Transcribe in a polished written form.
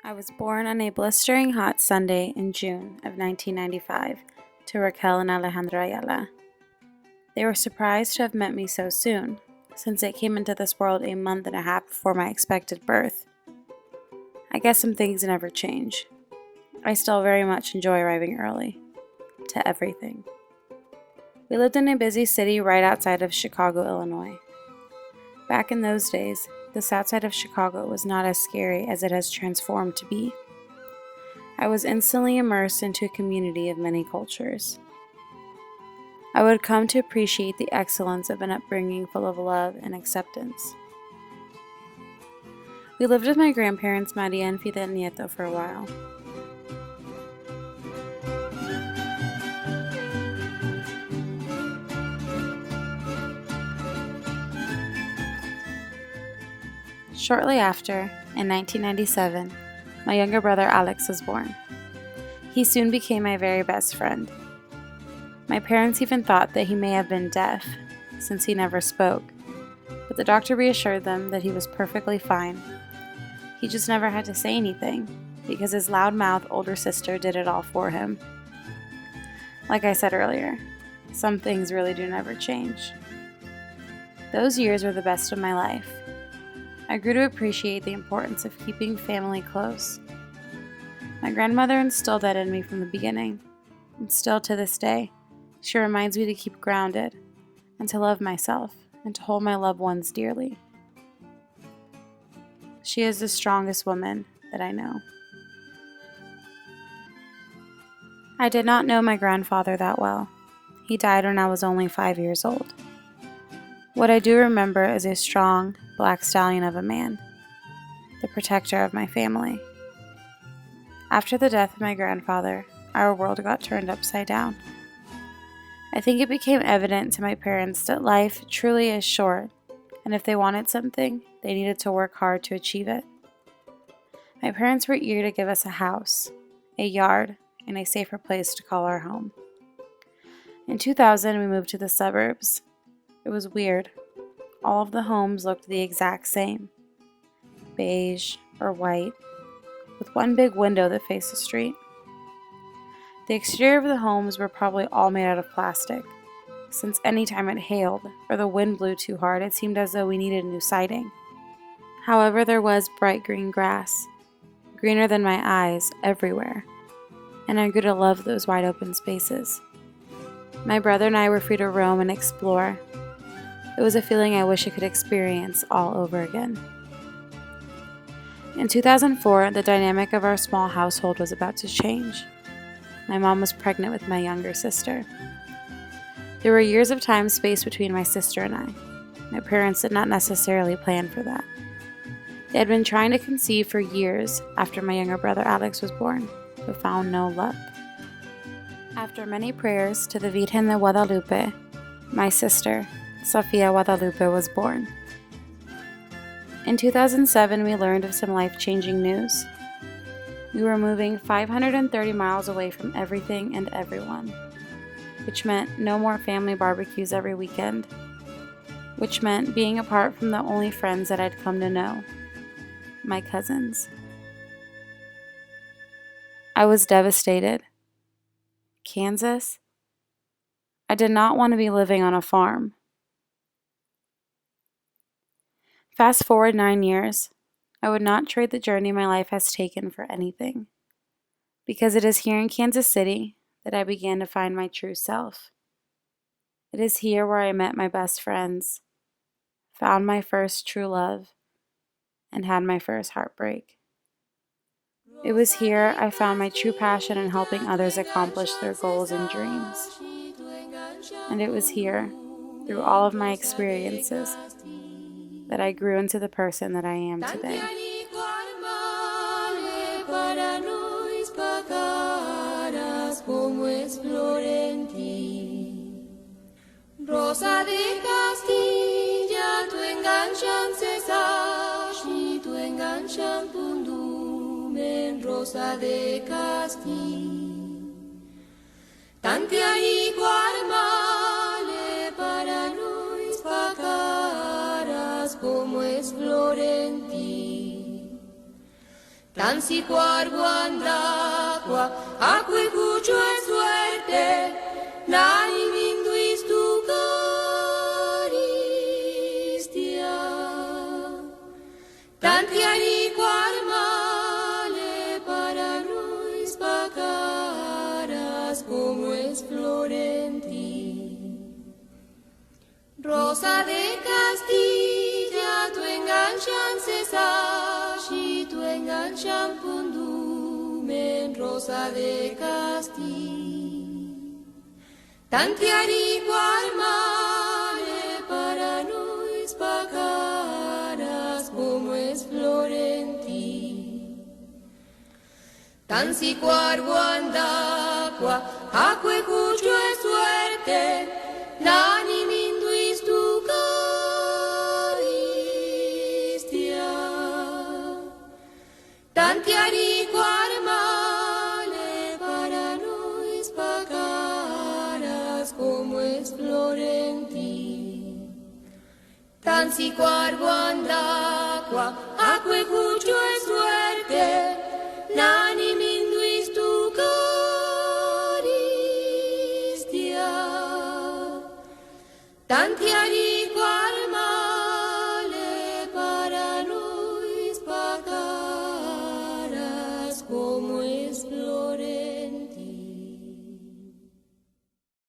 I was born on a blistering hot Sunday in June of 1995 to Raquel and Alejandro Ayala. They were surprised to have met me so soon, since I came into this world a month and a half before my expected birth. I guess some things never change. I still very much enjoy arriving early. To everything. We lived in a busy city right outside of Chicago, Illinois. Back in those days, the south side of Chicago was not as scary as it has transformed to be. I was instantly immersed into a community of many cultures. I would come to appreciate the excellence of an upbringing full of love and acceptance. We lived with my grandparents, Maria and Fidel Nieto, for a while. Shortly after, in 1997, my younger brother Alex was born. He soon became my very best friend. My parents even thought that he may have been deaf, since he never spoke, but the doctor reassured them that he was perfectly fine. He just never had to say anything, because his loudmouth older sister did it all for him. Like I said earlier, some things really do never change. Those years were the best of my life. I grew to appreciate the importance of keeping family close. My grandmother instilled that in me from the beginning, and still to this day, she reminds me to keep grounded, and to love myself, and to hold my loved ones dearly. She is the strongest woman that I know. I did not know my grandfather that well. He died when I was only 5 years old. What I do remember is a strong, black stallion of a man, the protector of my family. After the death of my grandfather, our world got turned upside down. I think it became evident to my parents that life truly is short, and if they wanted something, they needed to work hard to achieve it. My parents were eager to give us a house, a yard, and a safer place to call our home. In 2000, we moved to the suburbs. It was weird. All of the homes looked the exact same, beige or white, with one big window that faced the street. The exterior of the homes were probably all made out of plastic, since any time it hailed or the wind blew too hard, it seemed as though we needed new siding. However, there was bright green grass, greener than my eyes, everywhere, and I grew to love those wide open spaces. My brother and I were free to roam and explore. It was a feeling I wish I could experience all over again. In 2004, the dynamic of our small household was about to change. My mom was pregnant with my younger sister. There were years of time spaced between my sister and I. My parents did not necessarily plan for that. They had been trying to conceive for years after my younger brother Alex was born, but found no luck. After many prayers to the Virgen de Guadalupe, my sister, Sofia Guadalupe, was born. In 2007, we learned of some life-changing news. We were moving 530 miles away from everything and everyone, which meant no more family barbecues every weekend, which meant being apart from the only friends that I'd come to know, my cousins. I was devastated. Kansas? I did not want to be living on a farm. Fast forward 9 years, I would not trade the journey my life has taken for anything, because it is here in Kansas City that I began to find my true self. It is here where I met my best friends, found my first true love, and had my first heartbreak. It was here I found my true passion in helping others accomplish their goals and dreams. And it was here, through all of my experiences, that I grew into the person that I am today. Rosa de Castilla, tu enganchan cesash, ni tu enganchan pundumen, Rosa de Castilla. Tante ahí guarmale para Luis Pacaras, como es flor en ti. tan si guardacqua, acque cuccio e suerte, nani minduis tu caristia. Tanti ariquar male para nos pacaras como es Florenti. Rosa de Castilla, tu enganchan cesashi, tu enganchan pundumen, Rosa de Castilla. Tanti ariquar male para nos pacaras como es Florenti. Tan si guardacqua, acque cuccio e suerte, nani minduis tu caristia. Tanti ariquar male para nos pacaras como es Florenti. Tan si guardacqua, acque cuccio e suerte,